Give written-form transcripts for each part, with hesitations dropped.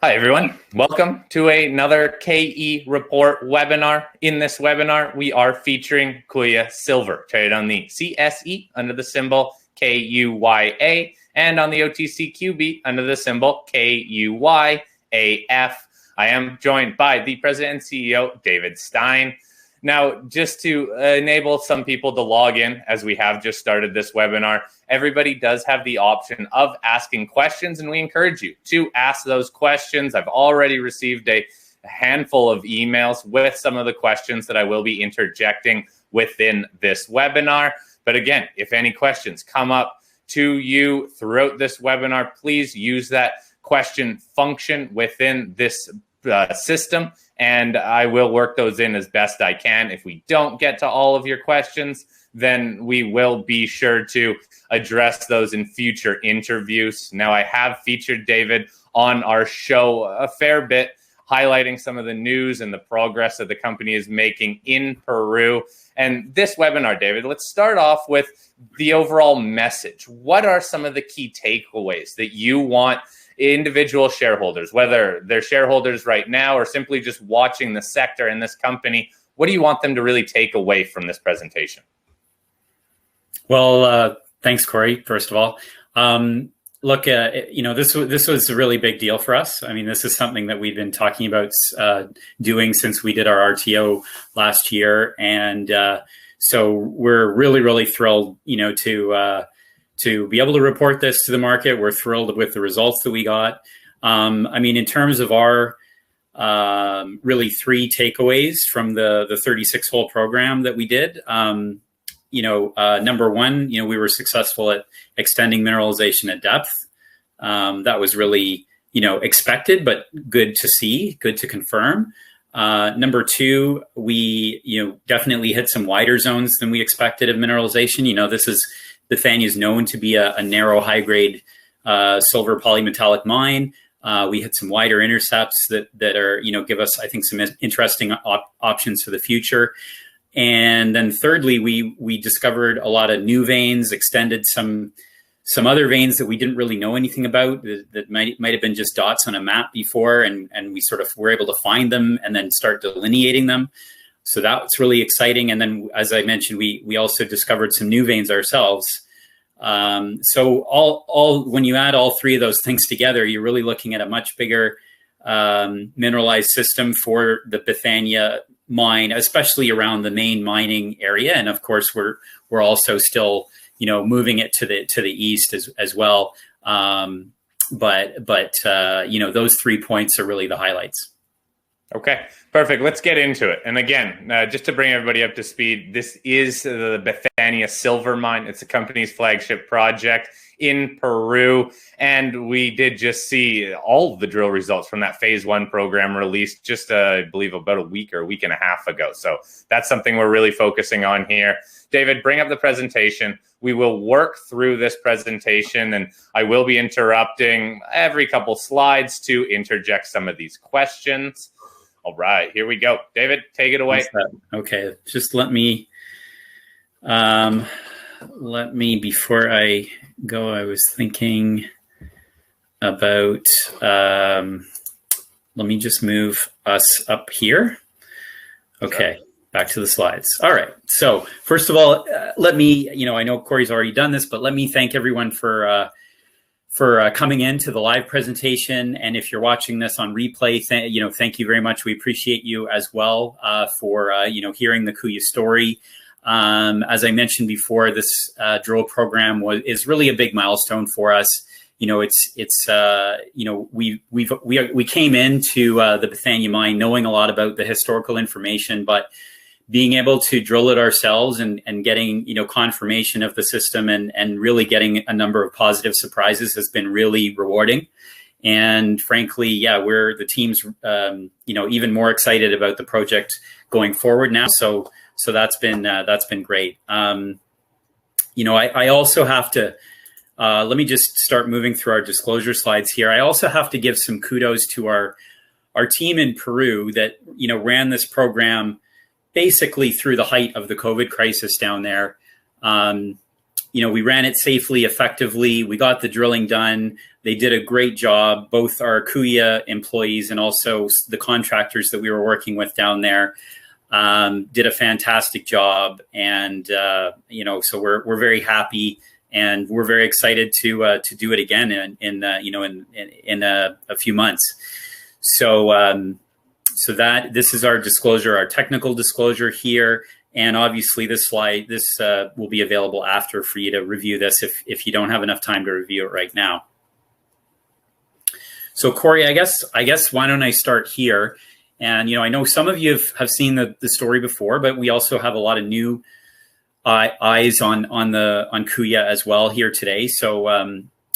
Hi, everyone. Welcome to another KE Report webinar. In this webinar, we are featuring Kuya Silver, traded on the CSE under the symbol KUYA and on the OTCQB under the symbol KUYAF. I am joined by the President and CEO, David Stein. Now, just to enable some people to log in, as we have just started this webinar, everybody does have the option of asking questions, and we encourage you to ask those questions. I've already received a handful of emails with some of the questions that I will be interjecting within this webinar. But again, if any questions come up to you throughout this webinar, please use that question function within this system, and I will work those in as best I can. If we don't get to all of your questions, then we will be sure to address those in future interviews. Now, I have featured David on our show a fair bit, highlighting some of the news and the progress that the company is making in Peru. And this webinar, David, let's start off with the overall message. What are some of the key takeaways that you want individual shareholders, whether they're shareholders right now or simply just watching the sector and this company, what do you want them to really take away from this presentation? Well, thanks, Cory, first of all. Look, this was a really big deal for us. I mean, this is something that we've been talking about doing since we did our RTO last year. And so we're really, really thrilled, to be able to report this to the market. We're thrilled with the results that we got. I mean, in terms of our really three takeaways from the 36-hole program that we did, number one, we were successful at extending mineralization at depth. That was really, expected, but good to see, good to confirm. Number two, we, definitely hit some wider zones than we expected of mineralization. Bethania is known to be a narrow, high-grade silver polymetallic mine. We hit some wider intercepts that are, give us, I think, some interesting options for the future. And then thirdly, we discovered a lot of new veins, extended some other veins that we didn't really know anything about that might have been just dots on a map before, and we sort of were able to find them and then start delineating them. So that's really exciting. And then, as I mentioned, we also discovered some new veins ourselves. So all when you add all three of those things together, you're really looking at a much bigger mineralized system for the Bethania mine, especially around the main mining area. And of course, we're also still moving it to the east as well. But those 3 points are really the highlights. Okay, perfect. Let's get into it. And again, just to bring everybody up to speed, this is the Bethania Silver Mine. It's the company's flagship project in Peru. And we did just see all of the drill results from that phase one program released just, I believe, about a week or a week and a half ago. So that's something we're really focusing on here. David, bring up the presentation. We will work through this presentation, and I will be interrupting every couple slides to interject some of these questions. All right, here we go. David, take it away. Okay, just let me, before I go, I was thinking about, let me just move us up here. Okay, back to the slides. All right, so first of all, let me, I know Cory's already done this, but let me thank everyone for coming in to the live presentation. And if you're watching this on replay, thank you very much. We appreciate you as well for hearing the Kuya story. As I mentioned before, this drill program is really a big milestone for us. We came into the Bethania mine knowing a lot about the historical information, but being able to drill it ourselves and getting, confirmation of the system and really getting a number of positive surprises has been really rewarding. And frankly, we're the team's, even more excited about the project going forward now. So that's been great. I also have to, let me just start moving through our disclosure slides here. I also have to give some kudos to our team in Peru that, ran this program basically through the height of the COVID crisis down there. We ran it safely, effectively. We got the drilling done. They did a great job, both our Kuya employees and also the contractors that we were working with down there did a fantastic job. And, so we're very happy, and we're very excited to do it again in a few months. So this is our disclosure, our technical disclosure here. And obviously this slide, will be available after for you to review this if you don't have enough time to review it right now. So Cory, I guess why don't I start here? And, I know some of you have seen the story before, but we also have a lot of new eyes on Kuya as well here today. So,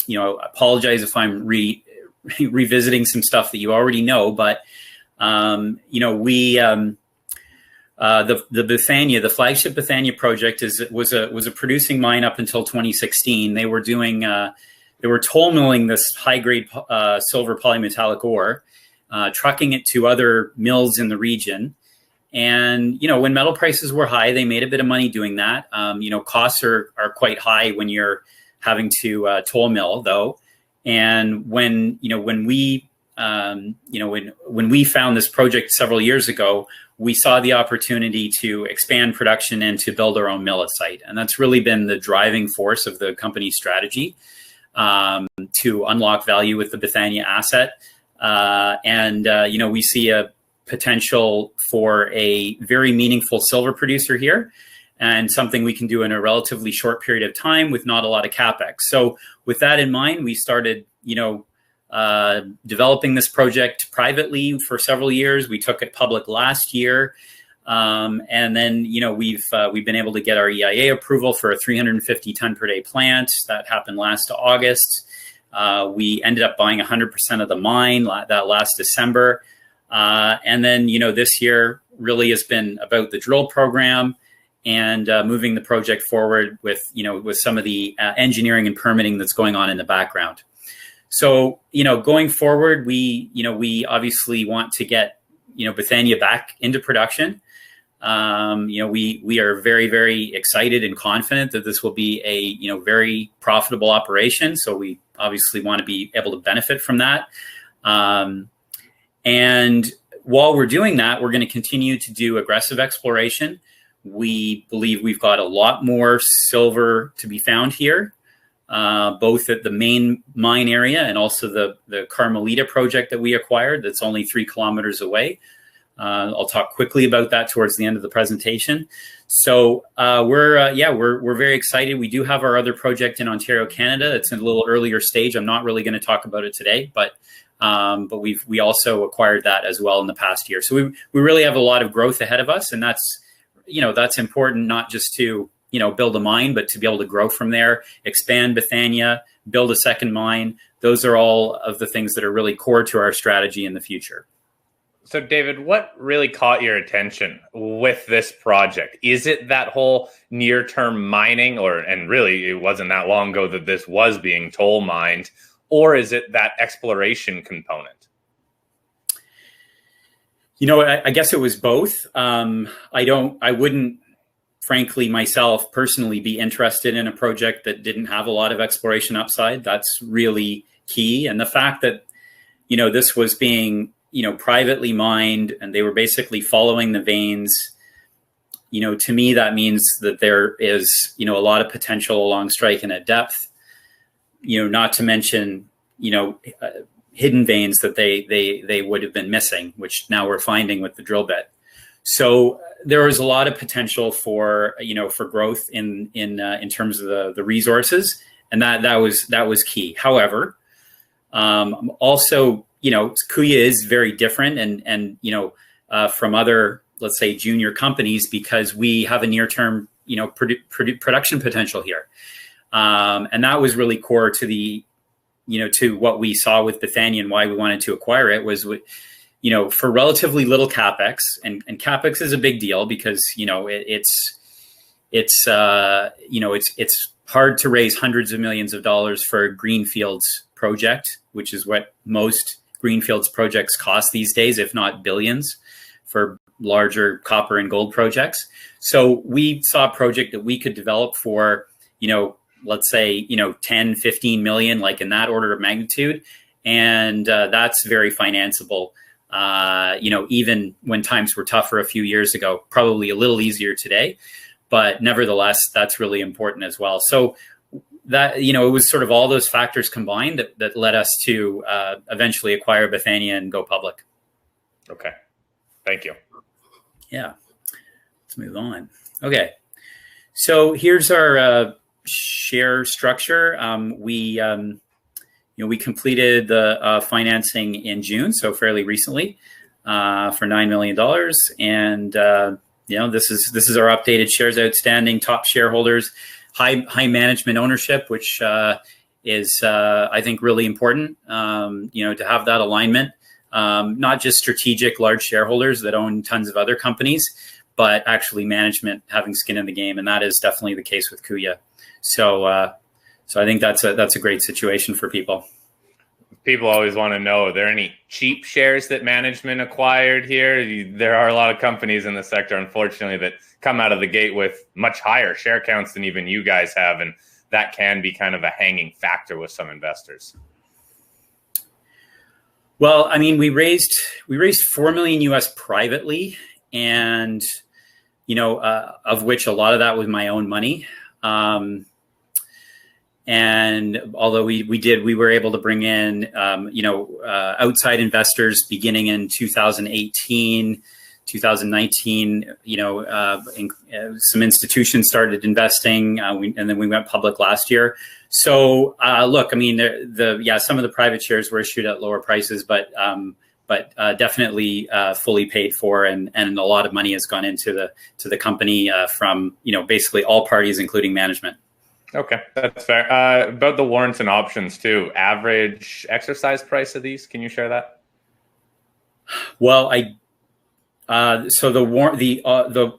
apologize if I'm revisiting some stuff that you already know, but, the Bethania, the flagship Bethania project was a producing mine up until 2016. They were toll milling this high grade silver polymetallic ore, trucking it to other mills in the region. And, when metal prices were high, they made a bit of money doing that. Costs are quite high when you're having to toll mill, though. And when we found this project several years ago, we saw the opportunity to expand production and to build our own mill at site. And that's really been the driving force of the company's strategy to unlock value with the Bethania asset. We see a potential for a very meaningful silver producer here, and something we can do in a relatively short period of time with not a lot of capex. So with that in mind, we started, developing this project privately for several years. We took it public last year. And then, we've been able to get our EIA approval for a 350 ton per day plant. That happened last August. We ended up buying 100% of the mine that last December. And then, this year really has been about the drill program and moving the project forward with some of the engineering and permitting that's going on in the background. So, going forward, we obviously want to get, Bethania back into production. We are very, very excited and confident that this will be a, very profitable operation. So we obviously want to be able to benefit from that. And while we're doing that, we're going to continue to do aggressive exploration. We believe we've got a lot more silver to be found here, both at the main mine area and also the Carmelita project that we acquired that's only 3 kilometers away. I'll talk quickly about that towards the end of the presentation. So we're very excited. We do have our other project in Ontario, Canada. It's in a little earlier stage. I'm not really going to talk about it today, but we also acquired that as well in the past year. So we really have a lot of growth ahead of us, and that's important, not just to build a mine, but to be able to grow from there, expand Bethania, build a second mine. Those are all of the things that are really core to our strategy in the future. So, David, what really caught your attention with this project? Is it that whole near-term mining, and really it wasn't that long ago that this was being toll mined, or is it that exploration component? I guess it was both. I wouldn't, frankly, myself personally be interested in a project that didn't have a lot of exploration upside. That's really key. And the fact that, this was being, privately mined and they were basically following the veins, to me, that means that there is, a lot of potential along strike and at depth, not to mention, hidden veins that they would have been missing, which now we're finding with the drill bit. So there was a lot of potential for growth in terms of the resources, and that was key. However, also, Kuya is very different and from other, let's say, junior companies, because we have a near-term, production potential here. And that was really core to to what we saw with Bethania and why we wanted to acquire it was, for relatively little capex, and capex is a big deal because, it's hard to raise hundreds of millions of dollars for a greenfields project, which is what most greenfields projects cost these days, if not billions, for larger copper and gold projects. So we saw a project that we could develop for, let's say, 10, 15 million, like in that order of magnitude. And that's very financeable. Even when times were tougher a few years ago, probably a little easier today, but nevertheless, that's really important as well. So that, it was sort of all those factors combined that led us to eventually acquire Bethania and go public. Okay. Thank you. Yeah. Let's move on. Okay. So here's our share structure. We completed the financing in June, so fairly recently, for $9 million. And this is our updated shares outstanding, top shareholders, high management ownership, which is I think really important. To have that alignment, not just strategic large shareholders that own tons of other companies, but actually management having skin in the game, and that is definitely the case with Kuya. So I think that's a great situation for people. People always want to know, are there any cheap shares that management acquired here? There are a lot of companies in the sector, unfortunately, that come out of the gate with much higher share counts than even you guys have, and that can be kind of a hanging factor with some investors. Well, I mean, we raised $4 million US privately, and of which a lot of that was my own money. And although we were able to bring in, outside investors beginning in 2018, 2019, some institutions started investing, and then we went public last year. So look, I mean, some of the private shares were issued at lower prices, but definitely fully paid for, and a lot of money has gone into the company from basically all parties, including management. Okay, that's fair. About the warrants and options too. Average exercise price of these? Can you share that? Well, so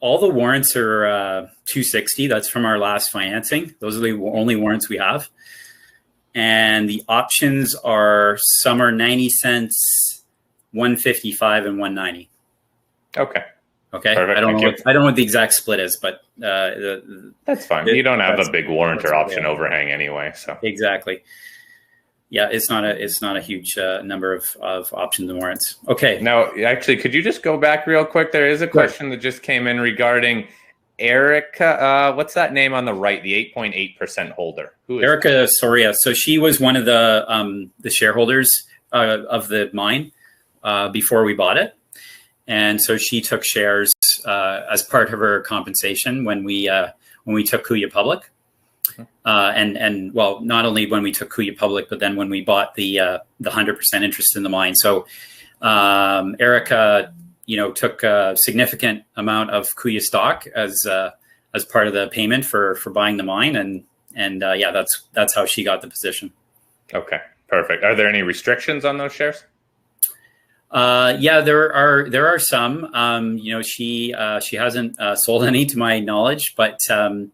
all the warrants are $260. That's from our last financing. Those are the only warrants we have, and the options are some are 90 cents, 155, and 190. Okay. Perfect. I don't know what the exact split is, but that's fine. You don't have a big warrant or option overhang anyway, so exactly. Yeah, it's not a huge number of options and warrants. Okay. Now, actually, could you just go back real quick? There is a question that just came in regarding Erica. What's that name on the right? The 8.8% holder. Who is Erica Soria? So she was one of the shareholders of the mine before we bought it. And so she took shares as part of her compensation when we took Kuya public, and well, not only when we took Kuya public, but then when we bought the 100% interest in the mine. So Erica, took a significant amount of Kuya stock as part of the payment for buying the mine, and that's how she got the position. Okay, perfect. Are there any restrictions on those shares? There are some. She hasn't sold any to my knowledge, but some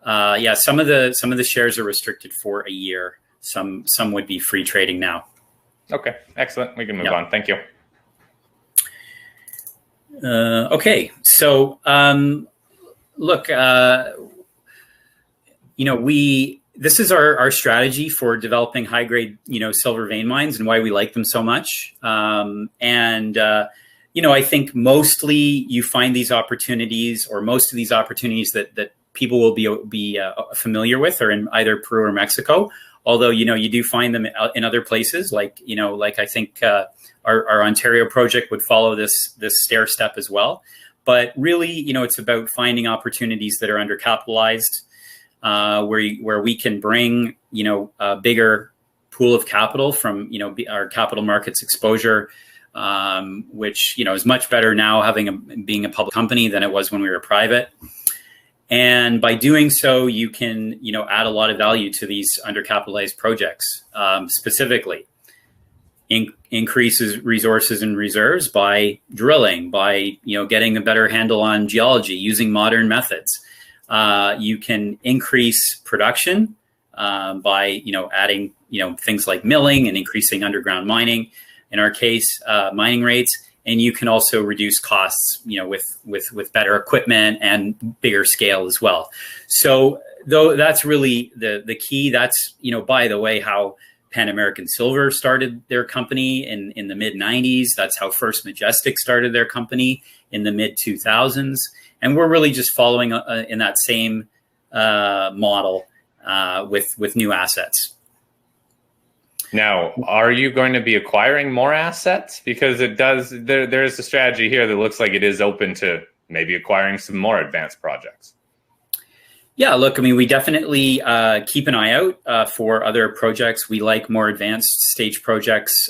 of the shares are restricted for a year. Some would be free trading now. Okay, excellent. We can move on. Thank you. Okay, so look, this is our strategy for developing high grade, silver vein mines, and why we like them so much. I think mostly you find these opportunities, or most of these opportunities that people will be familiar with, are in either Peru or Mexico. Although, you do find them in other places, like I think our Ontario project would follow this stair step as well. But really, it's about finding opportunities that are undercapitalized, where we can bring, a bigger pool of capital from, our capital markets exposure, which, is much better now being a public company than it was when we were private. And by doing so, you can, add a lot of value to these undercapitalized projects, specifically increases resources and reserves by drilling, by, getting a better handle on geology, using modern methods. You can increase production by, adding, things like milling and increasing underground mining, in our case, mining rates. And you can also reduce costs, with better equipment and bigger scale as well. So though that's really the key. That's, by the way, how Pan American Silver started their company in the mid 90s. That's how First Majestic started their company in the mid 2000s. And we're really just following in that same model with new assets. Now, are you going to be acquiring more assets? Because there's a strategy here that looks like it is open to maybe acquiring some more advanced projects. Yeah, look, I mean, we definitely keep an eye out for other projects. We like more advanced stage projects,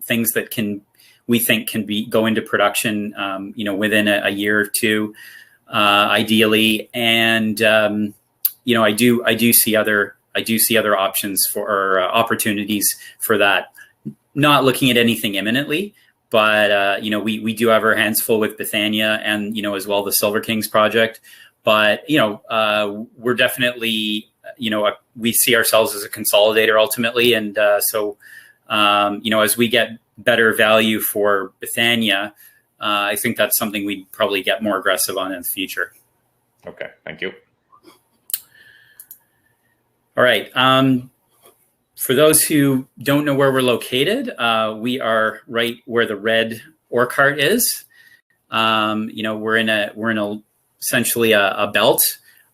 things that we think can go into production, within a year or two, ideally. And I do see other options or opportunities for that. Not looking at anything imminently, but we do have our hands full with Bethania and as well the Silver Kings project. But we're definitely we see ourselves as a consolidator ultimately, and so as we get better value for Bethania, I think that's something we'd probably get more aggressive on in the future. Okay, thank you. All right. For those who don't know where we're located, we are right where the red ore cart is. We're in a essentially a belt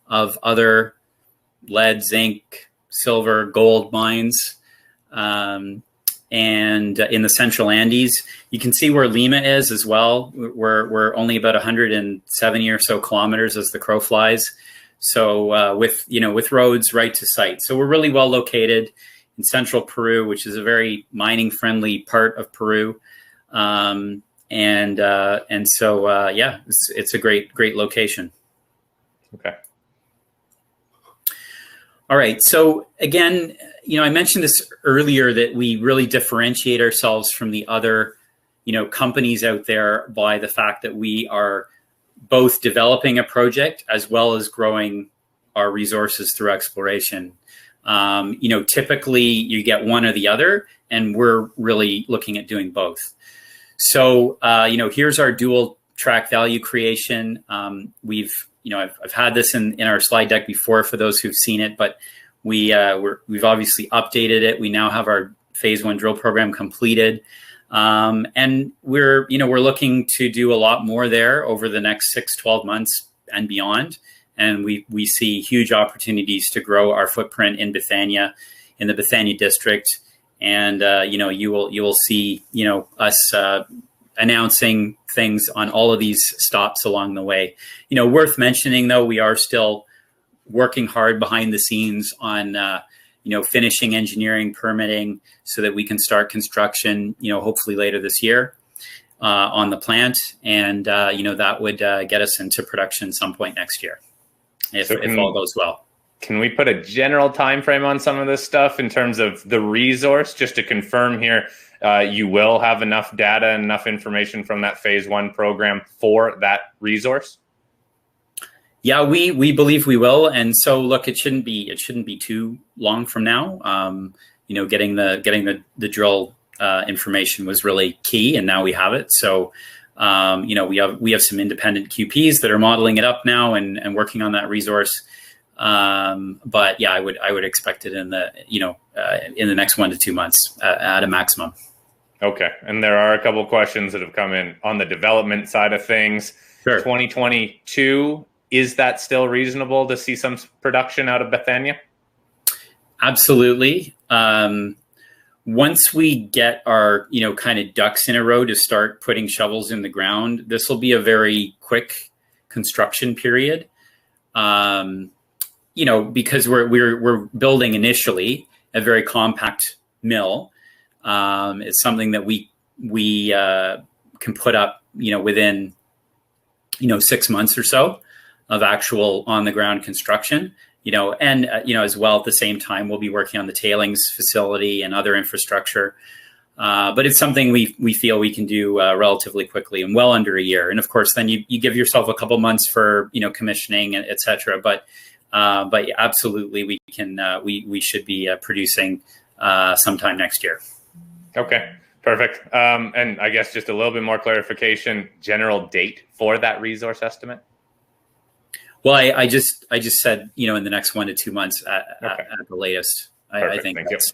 of other lead, zinc, silver, gold mines, and in the Central Andes. You can see where Lima is as well. We're only about 170 or so kilometers as the crow flies. So with roads right to site. So we're really well located in central Peru, which is a very mining friendly part of Peru. It's a great location. Okay. All right. So again, I mentioned this earlier that we really differentiate ourselves from the other, companies out there by the fact that we are both developing a project as well as growing our resources through exploration. Typically you get one or the other, and we're really looking at doing both. So, here's our dual track value creation. I've had this in our slide deck before for those who've seen it, but we've obviously updated it. We now have our phase 1 drill program completed. And we're looking to do a lot more there over the next 6-12 months and beyond. And we see huge opportunities to grow our footprint in Bethania, in the Bethania district. And, you will see, us announcing things on all of these stops along the way. Worth mentioning, though, we are still working hard behind the scenes on, finishing engineering, permitting, so that we can start construction, hopefully later this year on the plant. And, that would get us into production some point next year, if all goes well. Can we put a general time frame on some of this stuff in terms of the resource, just to confirm here? You will have enough data, enough information from that phase 1 program for that resource? Yeah, we believe we will. And so look, it shouldn't be too long from now. Getting the drill information was really key, and now we have it. So we have some independent QPs that are modeling it up now and working on that resource. But yeah, I would expect it in the next 1 to 2 months at a maximum. Okay. And there are a couple of questions that have come in on the development side of things. Sure. 2022, is that still reasonable to see some production out of Bethania? Absolutely. Once we get our, kind of ducks in a row to start putting shovels in the ground, this will be a very quick construction period. Because we're building initially a very compact mill. It's something that we can put up, within, 6 months or so of actual on the ground construction, as well at the same time, we'll be working on the tailings facility and other infrastructure. But it's something we feel we can do relatively quickly, and well under a year. And of course, then you give yourself a couple months for, commissioning, et cetera. But absolutely, we can. We should be producing sometime next year. Okay, perfect. And I guess just a little bit more clarification. General date for that resource estimate? Well, I just said, in the next 1 to 2 months at the latest. I think that's,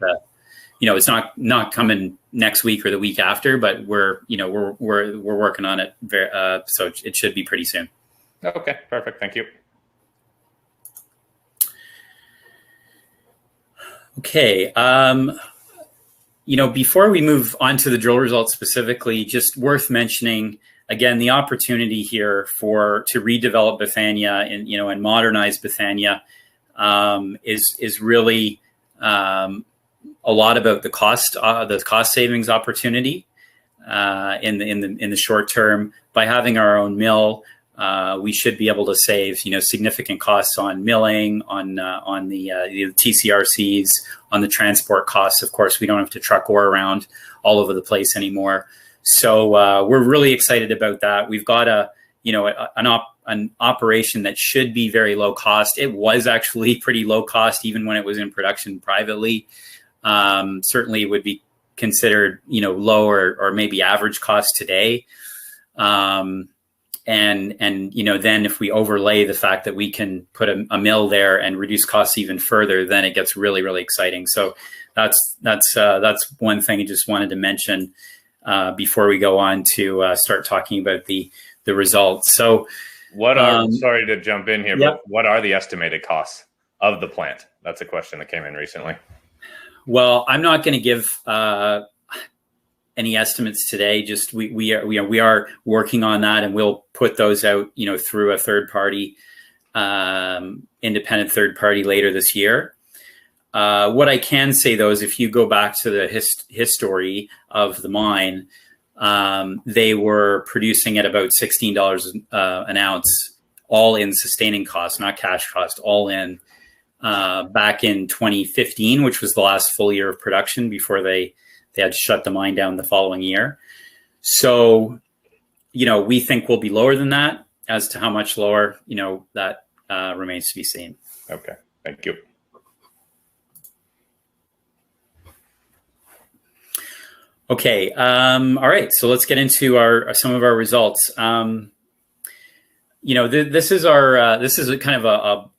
it's not coming next week or the week after, but we're working on it. So it should be pretty soon. Okay, perfect. Thank you. Okay. Before we move on to the drill results specifically, just worth mentioning again the opportunity here to redevelop Bethania and modernize Bethania is really a lot about the cost savings opportunity in the short term. By having our own mill, we should be able to save significant costs on milling, on the TCRCs, on the transport costs. Of course, we don't have to truck ore around all over the place anymore. So we're really excited about that. We've got an operation that should be very low cost. It was actually pretty low cost even when it was in production privately. Certainly it would be considered low or maybe average cost today. And then if we overlay the fact that we can put a mill there and reduce costs even further, then it gets really, really exciting. So that's one thing I just wanted to mention before we go on to start talking about the results. So sorry to jump in here, but what are the estimated costs of the plant? That's a question that came in recently. Well, I'm not going to give any estimates today. Just we are working on that, and we'll put those out, through a third party, independent third party later this year. What I can say though is, if you go back to the history of the mine, they were producing at about $16 an ounce, all in sustaining costs, not cash cost, all in. Back in 2015, which was the last full year of production before they had to shut the mine down the following year. So, we think we'll be lower than that. As to how much lower, that remains to be seen. Okay, thank you. Okay, all right. So let's get into some of our results. This is a kind of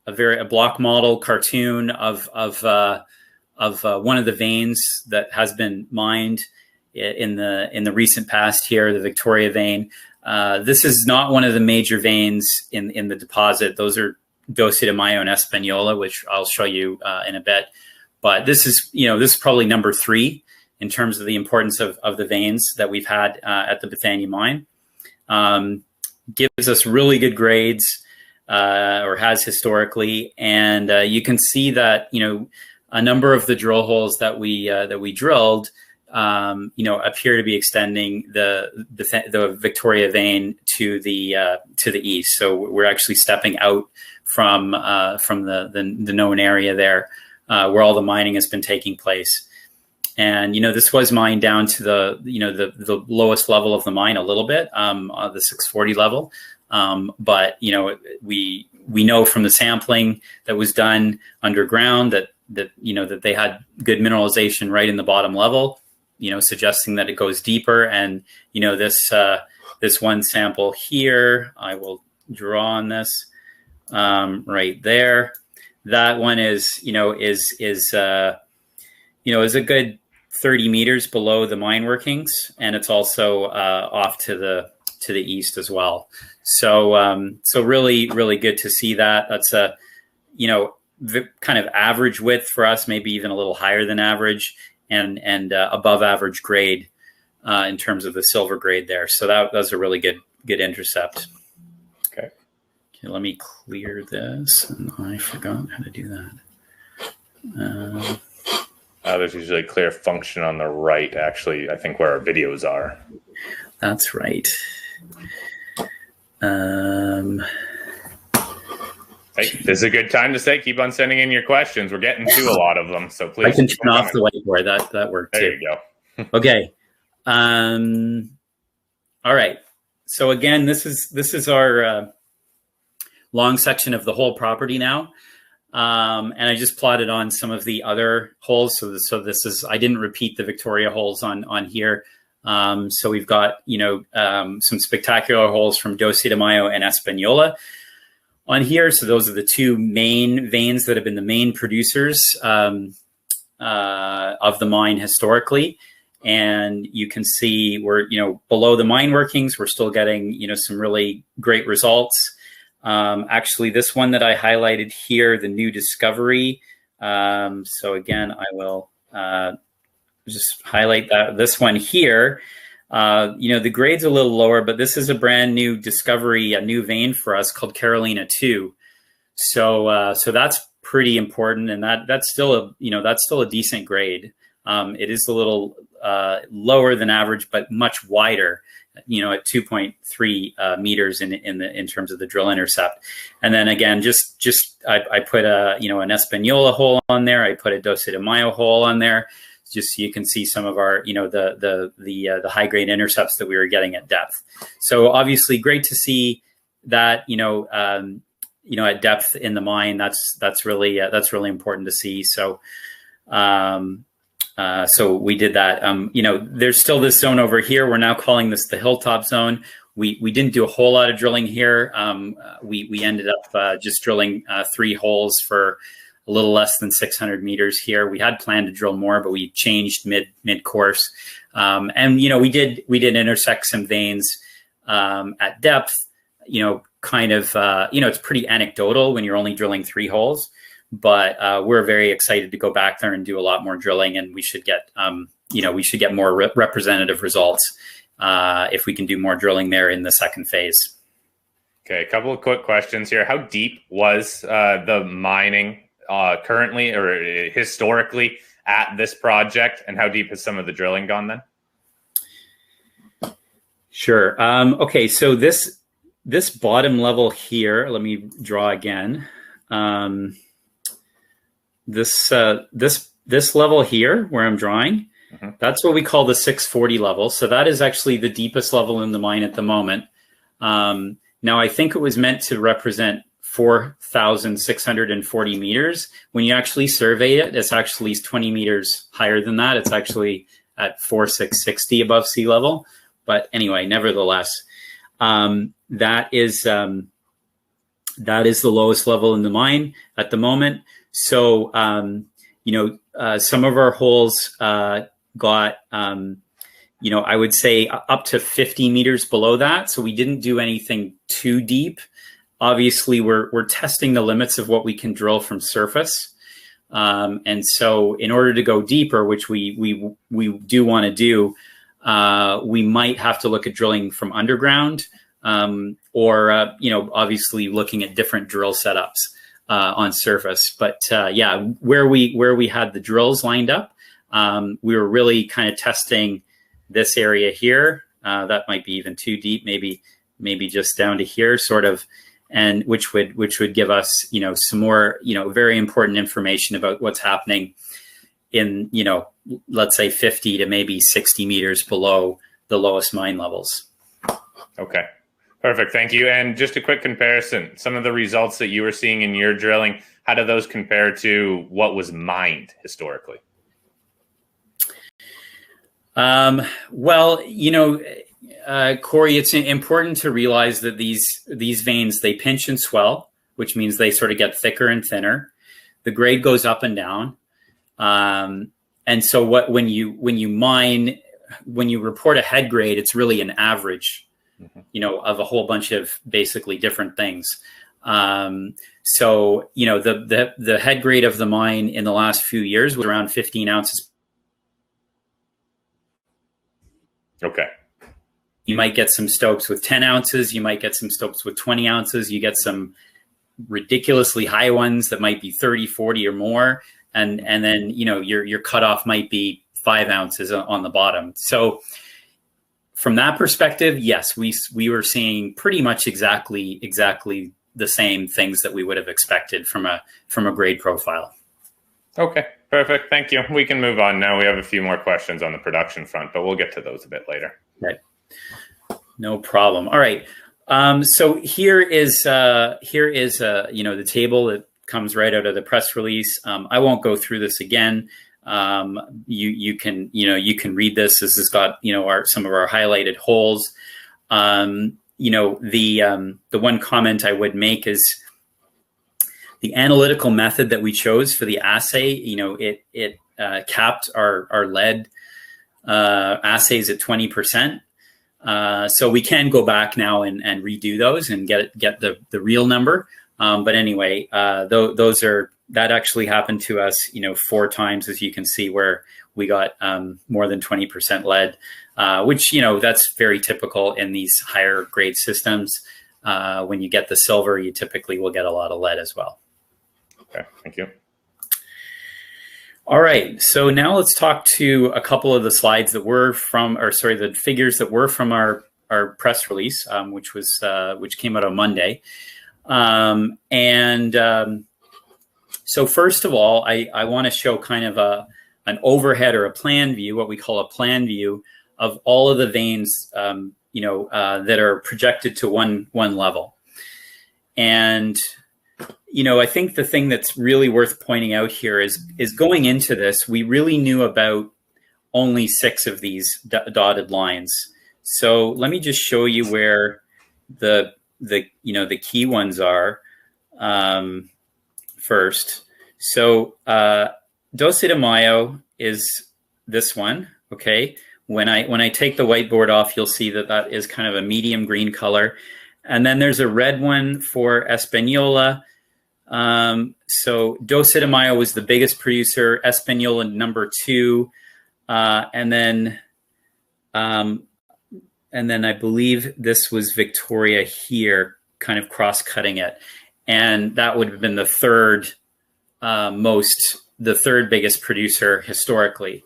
a block model cartoon of one of the veins that has been mined in the recent past here, the Victoria vein. This is not one of the major veins in the deposit. Those are Doce de Mayo and Espanola, which I'll show you in a bit. But this is probably number 3 in terms of the importance of the veins that we've had at the Bethania mine. Gives us really good grades, or has historically, and you can see that a number of the drill holes that we drilled appear to be extending the Victoria vein to the east. So we're actually stepping out from the known area there, where all the mining has been taking place. And this was mined down to the lowest level of the mine a little bit, the 640 level. But we know from the sampling that was done underground that they had good mineralization right in the bottom level, suggesting that it goes deeper. And this one sample here, I will draw on this right there. That one is a good 30 meters below the mine workings, and it's also off to the east as well. So really, really good to see that. That's a kind of average width for us, maybe even a little higher than average, and above average grade in terms of the silver grade there. So that was a really good intercept. Okay, let me clear this. And I forgot how to do that. There's usually a clear function on the right, actually, I think, where our videos are. That's right. Hey, this is a good time to say, keep on sending in your questions. We're getting to a lot of them, so please. I can turn off the whiteboard. That worked too. There you go. Okay. All right. So again, this is our long section of the whole property now. And I just plotted on some of the other holes. So this is, I didn't repeat the Victoria holes on here. So we've got, some spectacular holes from Doce de Mayo and Espanola. on here. So those are the two main veins that have been the main producers of the mine historically. And you can see we're, below the mine workings, we're still getting, some really great results. Actually, this one that I highlighted here, the new discovery. So again, I will just highlight this one here. The grade's a little lower, but this is a brand new discovery, a new vein for us called Carmelita 2. So that's pretty important, and that's still a decent grade. It is a little lower than average, but much wider, at 2.3 meters in terms of the drill intercept. And then again, I put an Espanola hole on there. I put a Doce de Mayo hole on there, just so you can see some of our, the high grade intercepts that we were getting at depth. So obviously great to see that, at depth in the mine. That's really important to see. So, so we did that. There's still this zone over here. We're now calling this the hilltop zone. We didn't do a whole lot of drilling here. We ended up just drilling 3 holes for a little less than 600 meters here. We had planned to drill more, but we changed mid course. And we did intersect some veins at depth. It's pretty anecdotal when you're only drilling 3 holes. But we're very excited to go back there and do a lot more drilling, and we should get more representative results if we can do more drilling there in the second phase. Okay, a couple of quick questions here. How deep was the mining currently or historically at this project, and how deep has some of the drilling gone then? Sure. Okay, so this bottom level here, let me draw again. This level here where I'm drawing, that's what we call the 640 level. So that is actually the deepest level in the mine at the moment. Now, I think it was meant to represent 4,640 meters. When you actually survey it, it's actually 20 meters higher than that. It's actually at 4,660 above sea level. But anyway, nevertheless, that is the lowest level in the mine at the moment. So, some of our holes got, I would say up to 50 meters below that. So we didn't do anything too deep. Obviously, we're testing the limits of what we can drill from surface. And so in order to go deeper, which we do want to do, we might have to look at drilling from underground or obviously looking at different drill setups on surface. But where we had the drills lined up, we were really kind of testing this area here. That might be even too deep, maybe just down to here, sort of, and which would give us, some more, very important information about what's happening in, let's say 50 to maybe 60 meters below the lowest mine levels. Okay. Perfect. Thank you. And just a quick comparison, some of the results that you were seeing in your drilling, how do those compare to what was mined historically? Cory, it's important to realize that these veins, they pinch and swell, which means they sort of get thicker and thinner. The grade goes up and down. And so when you mine, when you report a head grade, it's really an average, of a whole bunch of basically different things. So, the head grade of the mine in the last few years was around 15 ounces. Okay. You might get some stopes with 10 ounces. You might get some stopes with 20 ounces. You get some ridiculously high ones that might be 30, 40 or more. And then, your cutoff might be 5 ounces on the bottom. So from that perspective, yes, we were seeing pretty much exactly the same things that we would have expected from a grade profile. Okay, perfect. Thank you. We can move on now. We have a few more questions on the production front, but we'll get to those a bit later. Right. No problem. All right. So here is the table that comes right out of the press release. I won't go through this again. You can read this. This has got, some of our highlighted holes. The one comment I would make is, The analytical method that we chose for the assay, it capped our lead assays at 20%. So we can go back now and redo those and get the real number. But anyway, that actually happened to us, 4 times, as you can see, where we got more than 20% lead, which, that's very typical in these higher grade systems. When you get the silver, you typically will get a lot of lead as well. Okay, thank you. All right, so now let's talk to a couple of the slides that were from, the figures that were from our press release, which came out on Monday. So first of all, I want to show kind of an overhead or a plan view, what we call a plan view of all of the veins, that are projected to one level. And I think the thing that's really worth pointing out here is going into this, we really knew about only 6 of these dotted lines. So let me just show you where the key ones are first. So Doce de Mayo is this one. Okay. When I take the whiteboard off, you'll see that is kind of a medium green color. And then there's a red one for Española. So Doce de Mayo was the biggest producer, Española number 2, and then I believe this was Victoria here, kind of cross-cutting it, and that would have been the third biggest producer historically.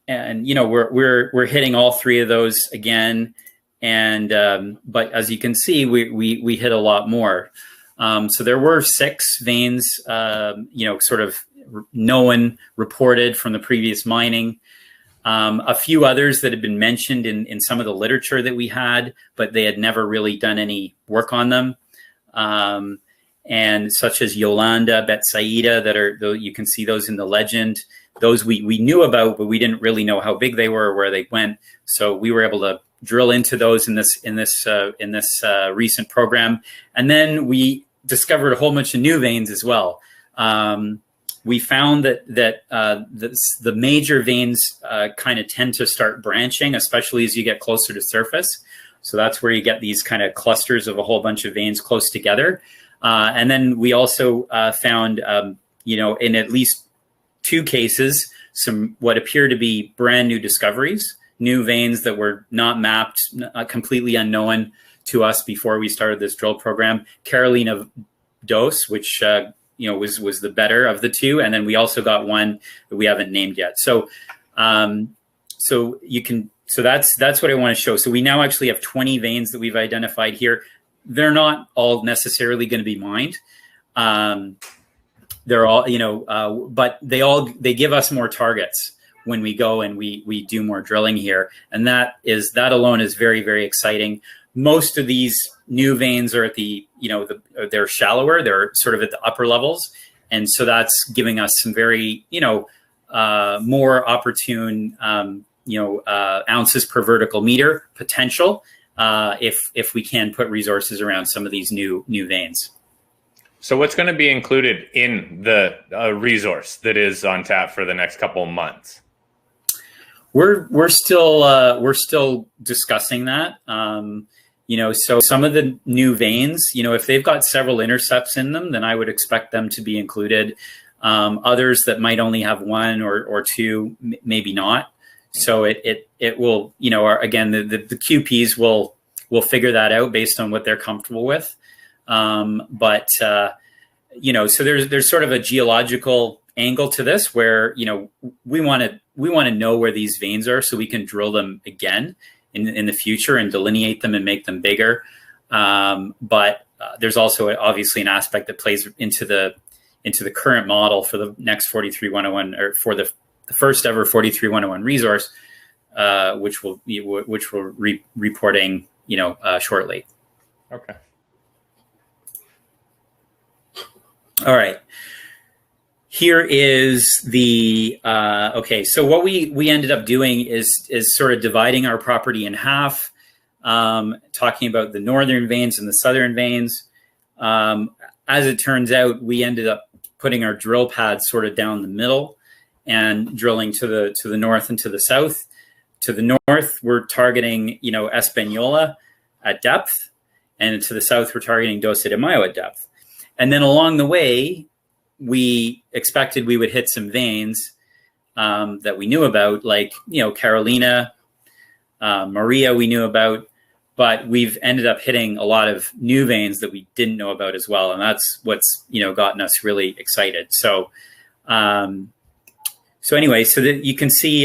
And we're hitting all 3 of those again, and but as you can see, we hit a lot more. So there were 6 veins, sort of known, reported from the previous mining. A few others that had been mentioned in some of the literature that we had, but they had never really done any work on them. And such as Yolanda, Betsaida, you can see those in the legend. Those we knew about, but we didn't really know how big they were or where they went. So we were able to drill into those in this recent program, and then we discovered a whole bunch of new veins as well. We found that the major veins kind of tend to start branching, especially as you get closer to surface. So that's where you get these kind of clusters of a whole bunch of veins close together. And then we also found, in at least 2 cases, some what appear to be brand new discoveries, new veins that were not mapped, completely unknown to us before we started this drill program. Carmelita Dos, which was the better of the 2, and then we also got one that we haven't named yet. So that's what I want to show. So we now actually have 20 veins that we've identified here. They're not all necessarily going to be mined. They're all, but they give us more targets when we go and we do more drilling here. And that alone is very, very exciting. Most of these new veins are at they're shallower. They're sort of at the upper levels. And so that's giving us some very, more opportune, ounces per vertical meter potential if we can put resources around some of these new veins. So what's going to be included in the resource that is on tap for the next couple of months? We're still discussing that. So some of the new veins, if they've got several intercepts in them, then I would expect them to be included. Others that might only have 1 or 2, maybe not. So it will, again, the QPs will figure that out based on what they're comfortable with. So there's sort of a geological angle to this where, we want to know where these veins are so we can drill them again in the future and delineate them and make them bigger. But there's also obviously an aspect that plays into the current model for the next 43-101 or for the first ever 43-101 resource, which we're reporting, shortly. Okay. All right. Here is the, so what we ended up doing is sort of dividing our property in half, talking about the northern veins and the southern veins. as it turns out, we ended up putting our drill pads sort of down the middle and drilling to the north and to the south. To the north, we're targeting, Espanola at depth, and to the south, we're targeting Doce de Mayo at depth. And then along the way, we expected we would hit some veins that we knew about, like, Carolina, Maria we knew about, but we've ended up hitting a lot of new veins that we didn't know about as well. And that's what's, gotten us really excited. So, anyway, so that you can see,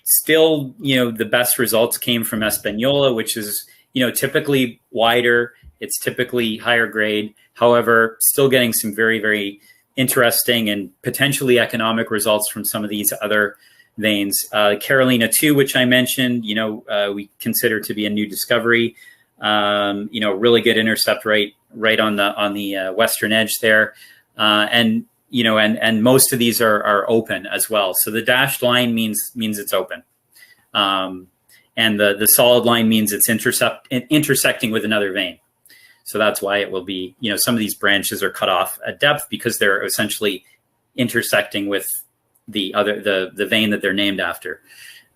still, the best results came from Espanola, which is, typically wider. It's typically higher grade. However, still getting some very, very interesting and potentially economic results from some of these other veins. Carolina 2, which I mentioned, we consider to be a new discovery. Really good intercept right on the western edge there, and most of these are open as well. So the dashed line means it's open, and the solid line means it's intersecting with another vein. So that's why it will be, some of these branches are cut off at depth because they're essentially intersecting with the vein that they're named after,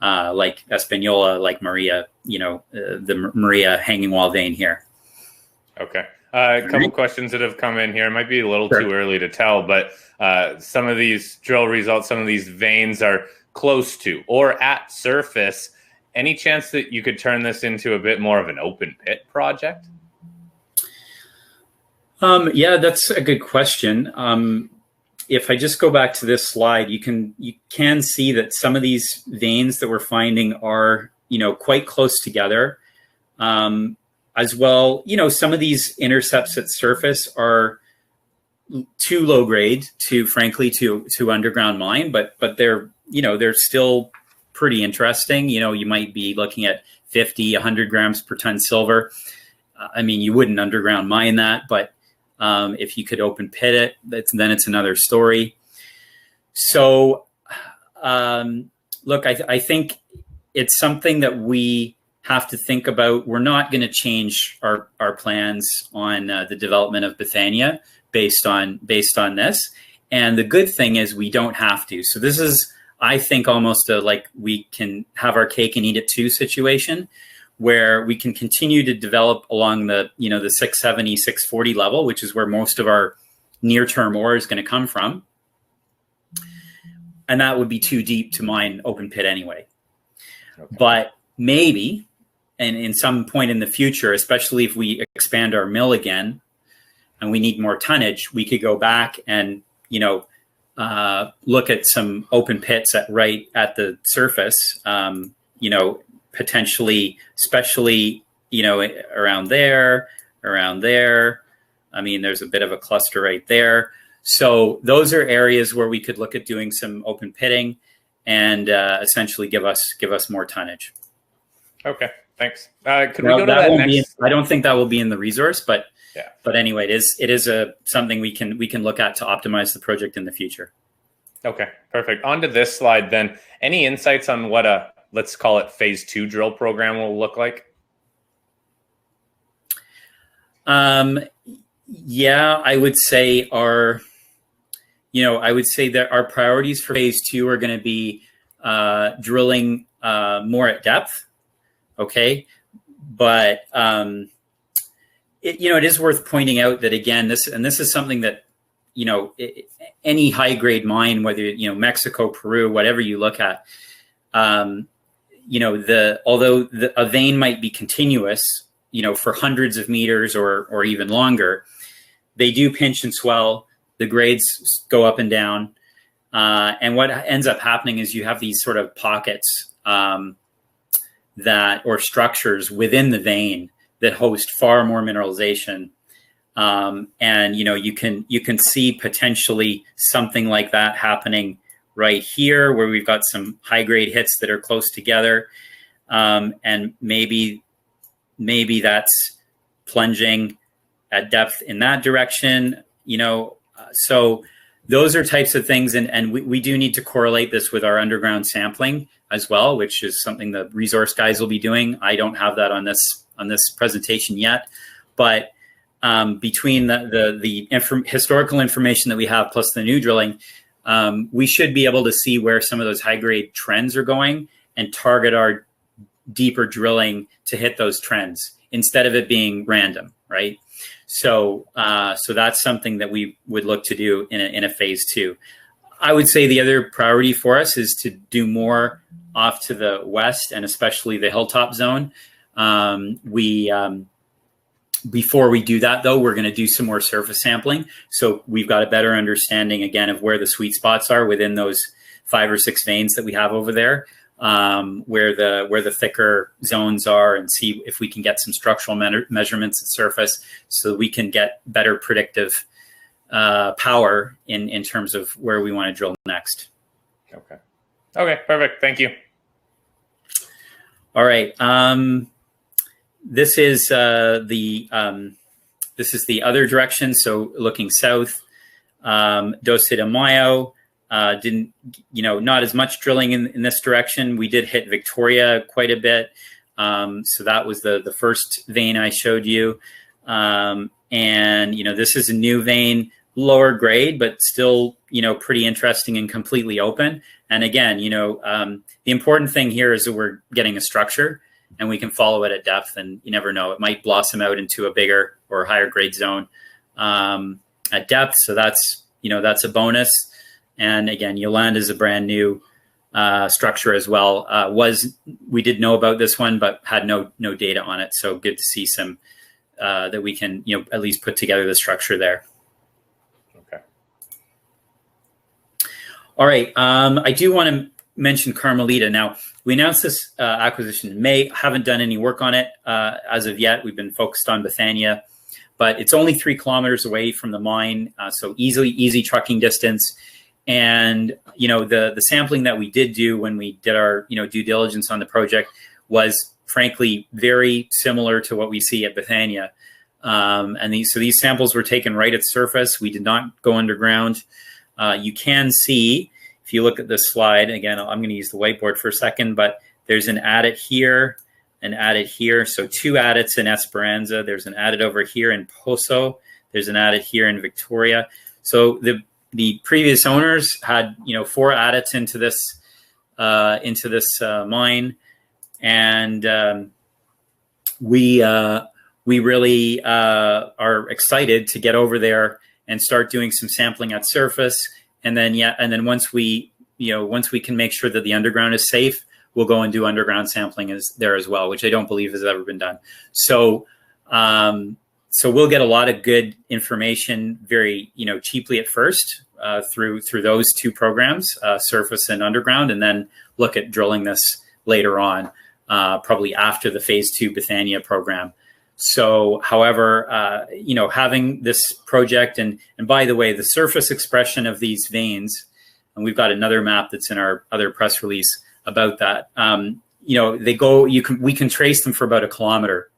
like Espanola, like Maria, the Maria hanging wall vein here. Okay. A couple questions that have come in here. It might be a little too early to tell, but some of these drill results, some of these veins are close to or at surface. Any chance that you could turn this into a bit more of an open pit project? Yeah, that's a good question. If I just go back to this slide, you can see that some of these veins that we're finding are, quite close together. As well, some of these intercepts at surface are too low grade frankly to underground mine, but they're, they're still pretty interesting. You might be looking at 50, 100 grams per ton silver. I mean, you wouldn't underground mine that, but if you could open pit it, then it's another story. So, look, I think it's something that we have to think about. We're not going to change our plans on the development of Bethania based on this. And the good thing is we don't have to. So this is, I think, almost like we can have our cake and eat it too situation, where we can continue to develop along the 670, 640 level, which is where most of our near-term ore is going to come from. And that would be too deep to mine open pit anyway. Okay. But maybe, and in some point in the future, especially if we expand our mill again and we need more tonnage, we could go back and, look at some open pits right at the surface, potentially, especially, around there. I mean, there's a bit of a cluster right there. So those are areas where we could look at doing some open pitting and essentially give us more tonnage. Okay, thanks. Could we go to that next? I don't think that will be in the resource, but yeah. But anyway, it is something we can look at to optimize the project in the future. Okay, perfect. On to this slide then. Any insights on what let's call it phase 2 drill program will look like? Yeah, I would say that our priorities for phase 2 are going to be drilling more at depth. Okay. But, it is worth pointing out that, again, this is something that, any high grade mine, whether, Mexico, Peru, whatever you look at, although a vein might be continuous, for hundreds of meters or even longer, they do pinch and swell. The grades go up and down. And what ends up happening is you have these sort of pockets or structures within the vein that host far more mineralization. And, you can see potentially something like that happening right here, where we've got some high grade hits that are close together. And maybe that's plunging at depth in that direction, so those are types of things. And we do need to correlate this with our underground sampling as well, which is something the resource guys will be doing. I don't have that on this presentation yet, but between the historical information that we have plus the new drilling, we should be able to see where some of those high grade trends are going and target our deeper drilling to hit those trends instead of it being random, right? So that's something that we would look to do in a phase 2. I would say the other priority for us is to do more off to the west and especially the hilltop zone. Before we do that, though, we're going to do some more surface sampling. So we've got a better understanding, again, of where the sweet spots are within those 5 or 6 veins that we have over there, where the thicker zones are, and see if we can get some structural measurements at surface so that we can get better predictive power in terms of where we want to drill next. Okay, perfect. Thank you. All right. This is the other direction. So looking south, Doce de Mayo, not as much drilling in this direction. We did hit Victoria quite a bit. So that was the first vein I showed you. And, this is a new vein, lower grade, but still, pretty interesting and completely open. And again, the important thing here is that we're getting a structure and we can follow it at depth, and you never know, it might blossom out into a bigger or higher grade zone at depth. So that's a bonus. And again, Yolanda is a brand new structure as well. We did know about this one, but had no data on it. So good to see some that we can at least put together the structure there. Okay. All right. I do want to mention Carmelita. Now, we announced this acquisition in May. Haven't done any work on it as of yet. We've been focused on Bethania, but it's only 3 kilometers away from the mine, so easy trucking distance. And the sampling that we did do when we did our due diligence on the project was frankly very similar to what we see at Bethania. And these samples were taken right at surface. We did not go underground. You can see, if you look at this slide, again, I'm going to use the whiteboard for a second, but there's an adit here, an adit here. So 2 adits in Esperanza. There's an adit over here in Pozo. There's an adit here in Victoria. So the previous owners had 4 adits into this mine, and we really are excited to get over there and start doing some sampling at surface. And then once we can make sure that the underground is safe, we'll go and do underground sampling there as well, which I don't believe has ever been done. So we'll get a lot of good information very cheaply at first through those 2 programs, surface and underground, and then look at drilling this later on, probably after the phase 2 Bethania program. So, however, having this project, and by the way, the surface expression of these veins, and we've got another map that's in our other press release about that. We can trace them for about 1 kilometer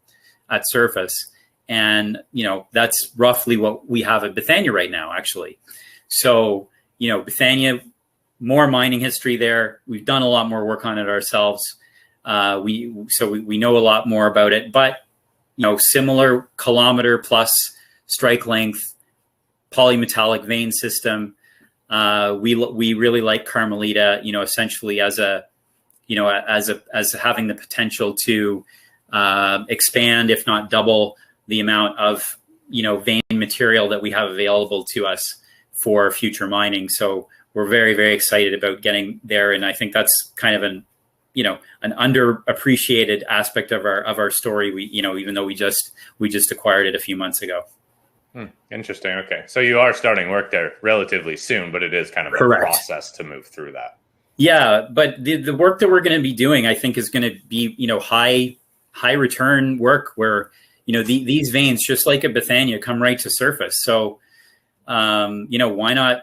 at surface, and that's roughly what we have at Bethania right now, actually. So, Bethania, more mining history there. We've done a lot more work on it ourselves. We know a lot more about it, but similar kilometer plus strike length, polymetallic vein system. We really like Carmelita, essentially as having the potential to expand, if not double, the amount of vein material that we have available to us for future mining. So we're very, very excited about getting there, and I think that's kind of an underappreciated aspect of our story. Even though we just acquired it a few months ago. Interesting. Okay, so you are starting work there relatively soon, but it is kind of a Correct. process to move through that. Yeah, but the work that we're going to be doing, I think, is going to be high return work where these veins, just like at Bethania, come right to surface. So why not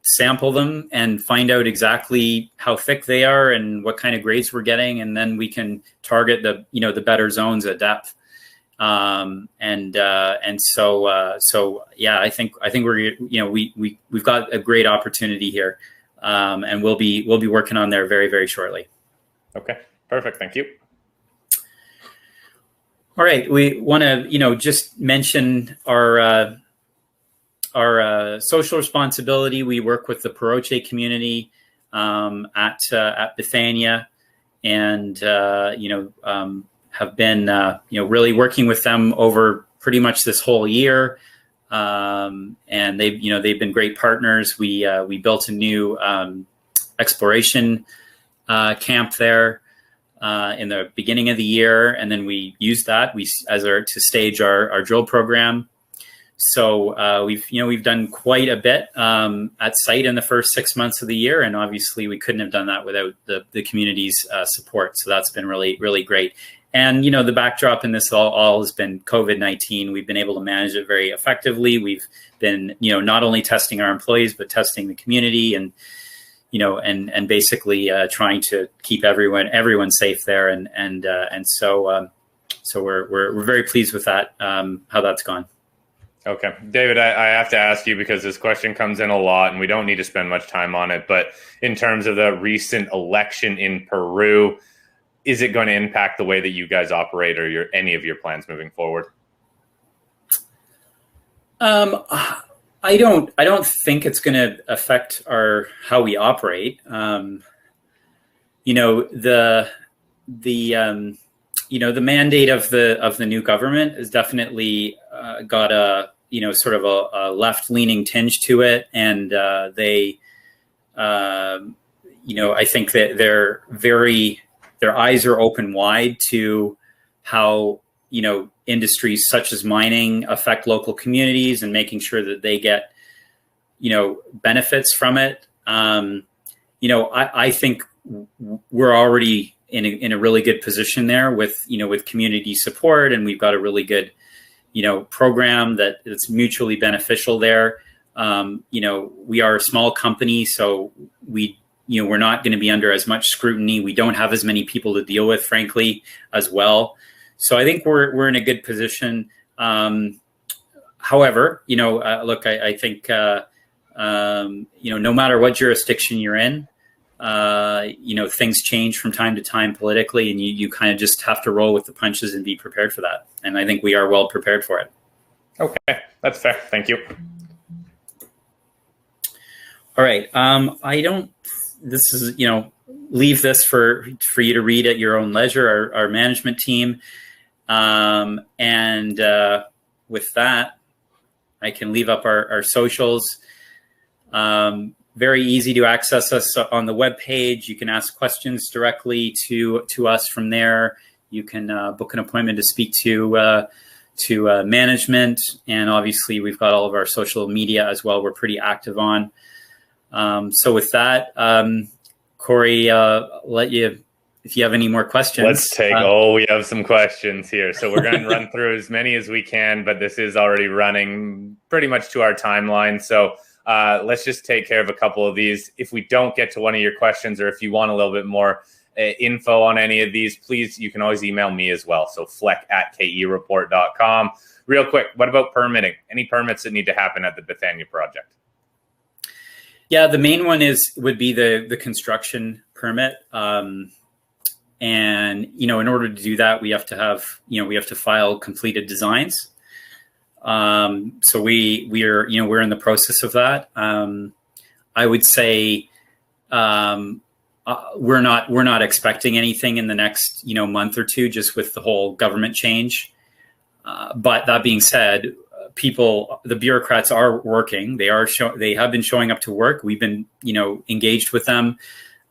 sample them and find out exactly how thick they are and what kind of grades we're getting, and then we can target the better zones at depth. So I think we've got a great opportunity here, and we'll be working on there very, very shortly. Okay, perfect. Thank you. All right, we want to, just mention our social responsibility. We work with the Paroche community at Bethania, and have been really working with them over pretty much this whole year. And they've been great partners. We built a new exploration camp there in the beginning of the year, and then we used that to stage our drill program. So we've done quite a bit at site in the first 6 months of the year, and obviously we couldn't have done that without the community's support. So that's been really, really great. And the backdrop in this all has been COVID-19. We've been able to manage it very effectively. We've been not only testing our employees but testing the community, and and basically trying to keep everyone safe there. And so we're very pleased with that, how that's gone. Okay. David, I have to ask you, because this question comes in a lot and we don't need to spend much time on it, but in terms of the recent election in Peru, is it going to impact the way that you guys operate or any of your plans moving forward? I don't think it's going to affect how we operate. The mandate of the new government has definitely got a sort of a left-leaning tinge to it, and they I think that their eyes are open wide to how industries such as mining affect local communities, and making sure that they get benefits from it. I think we're already in a really good position there with community support, and we've got a really good program that's mutually beneficial there. We are a small company, so we're not going to be under as much scrutiny. We don't have as many people to deal with, frankly, as well. So I think we're in a good position. However, look, I think no matter what jurisdiction you're in, things change from time to time politically, and you kind of just have to roll with the punches and be prepared for that. And I think we are well prepared for it. Okay, that's fair. Thank you. All right. This is, leave this for you to read at your own leisure, our management team. And with that, I can leave up our socials. Very easy to access us on the webpage. You can ask questions directly to us from there. You can book an appointment to speak to management. And obviously, we've got all of our social media as well. We're pretty active on. So with that, Cory, let you, if you have any more questions. We have some questions here. So we're going to run through as many as we can, but this is already running pretty much to our timeline. So let's just take care of a couple of these. If we don't get to one of your questions, or if you want a little bit more info on any of these, please, you can always email me as well. So fleck@kereport.com. Real quick, what about permitting? Any permits that need to happen at the Bethania project? Yeah, the main one would be the construction permit. And, in order to do that, we have to file completed designs. So we're in the process of that. I would say, we're not expecting anything in the next, month or two, just with the whole government change. But that being said, the bureaucrats are working. They have been showing up to work. We've been, engaged with them.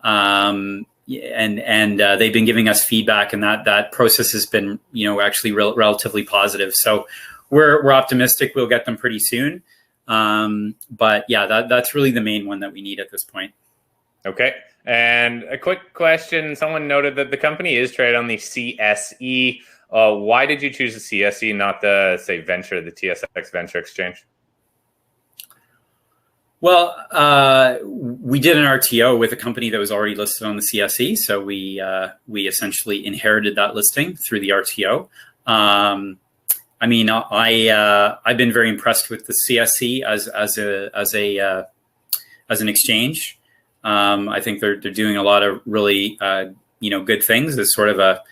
And they've been giving us feedback, and that process has been, actually relatively positive. So we're optimistic we'll get them pretty soon. But yeah, that's really the main one that we need at this point. Okay. And a quick question. Someone noted that the company is traded on the CSE. Why did you choose the CSE, not the TSX Venture Exchange? Well, we did an RTO with a company that was already listed on the CSE, so we essentially inherited that listing through the RTO. I've been very impressed with the CSE as an exchange. I think they're doing a lot of really good things as sort of a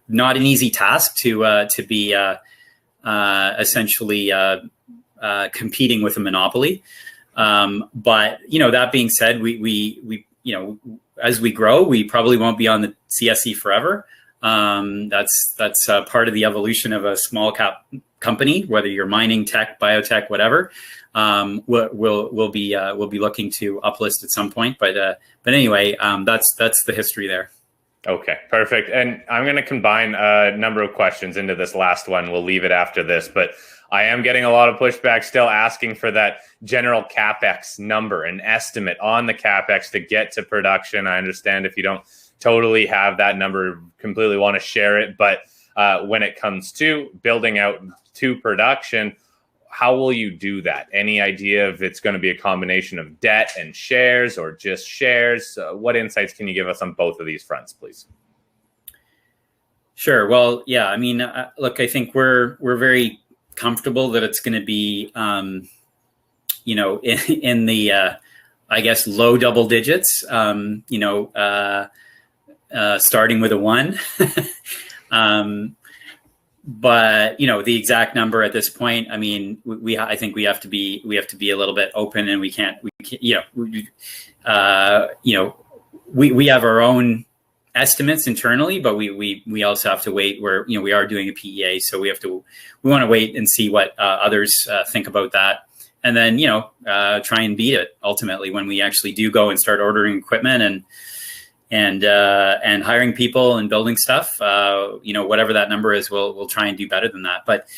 not an easy task to be essentially competing with a monopoly. But that being said, we as we grow, we probably won't be on the CSE forever. That's part of the evolution of a small cap company, whether you're mining, tech, biotech, whatever. We'll be looking to uplist at some point. But anyway, that's the history there. Okay, perfect. And I'm going to combine a number of questions into this last one. We'll leave it after this, but I am getting a lot of pushback still asking for that general CapEx number, an estimate on the CapEx to get to production. I understand if you don't totally have that number, completely want to share it. But when it comes to building out to production, how will you do that? Any idea if it's going to be a combination of debt and shares or just shares? What insights can you give us on both of these fronts, please? Sure. Well, yeah, I mean, look, I think we're very comfortable that it's going to be, in the, I guess, low double digits, starting with a 1. But the exact number at this point, I mean, I think we have to be a little bit open, and we have our own estimates internally, but we also have to wait. We are doing a PEA, so we want to wait and see what others think about that, and then try and beat it ultimately when we actually do go and start ordering equipment and hiring people and building stuff. Whatever that number is, we'll try and do better than that. But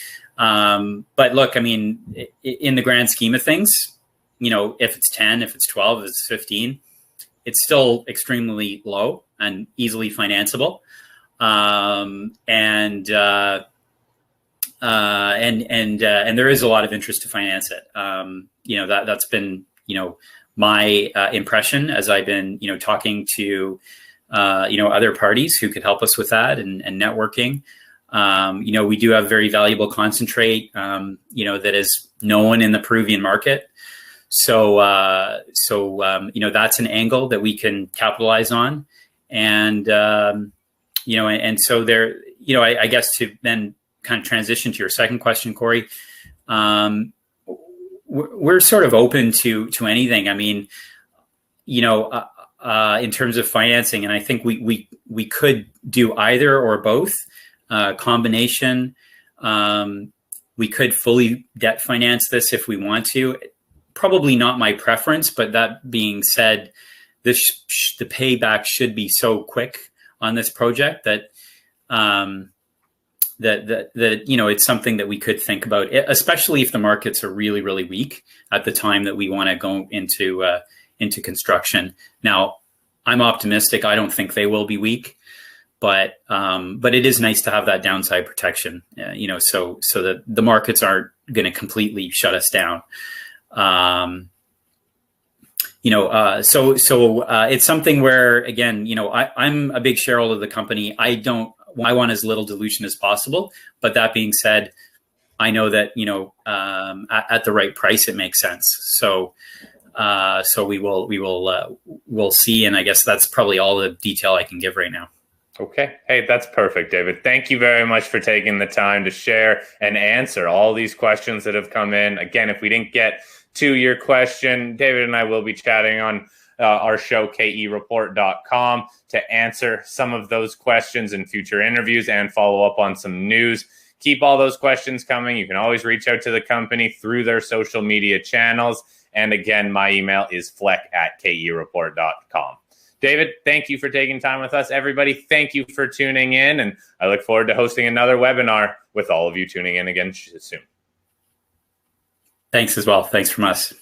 look, I mean, in the grand scheme of things, if it's 10, if it's 12, if it's 15, it's still extremely low and easily financeable. And there is a lot of interest to finance it. That's been, my impression as I've been, talking to, other parties who could help us with that and networking. We do have very valuable concentrate, that is known in the Peruvian market. So that's an angle that we can capitalize on. And so there, I guess to then kind of transition to your second question, Cory, we're sort of open to anything. I mean, in terms of financing, and I think we could do either or both, combination. We could fully debt finance this if we want to. Probably not my preference, but that being said, the payback should be so quick on this project that it's something that we could think about, especially if the markets are really, really weak at the time that we want to go into construction. Now, I'm optimistic. I don't think they will be weak, but it is nice to have that downside protection, so that the markets aren't going to completely shut us down. So it's something where, again, I'm a big shareholder of the company. I want as little dilution as possible. But that being said, I know that, at the right price, it makes sense. So we'll see. And I guess that's probably all the detail I can give right now. Okay. Hey, that's perfect, David. Thank you very much for taking the time to share and answer all these questions that have come in. Again, if we didn't get to your question, David and I will be chatting on our show, kereport.com, to answer some of those questions in future interviews and follow up on some news. Keep all those questions coming. You can always reach out to the company through their social media channels. And again, my email is fleck@kereport.com. David, thank you for taking time with us. Everybody, thank you for tuning in. And I look forward to hosting another webinar with all of you tuning in again soon. Thanks as well. Thanks from us.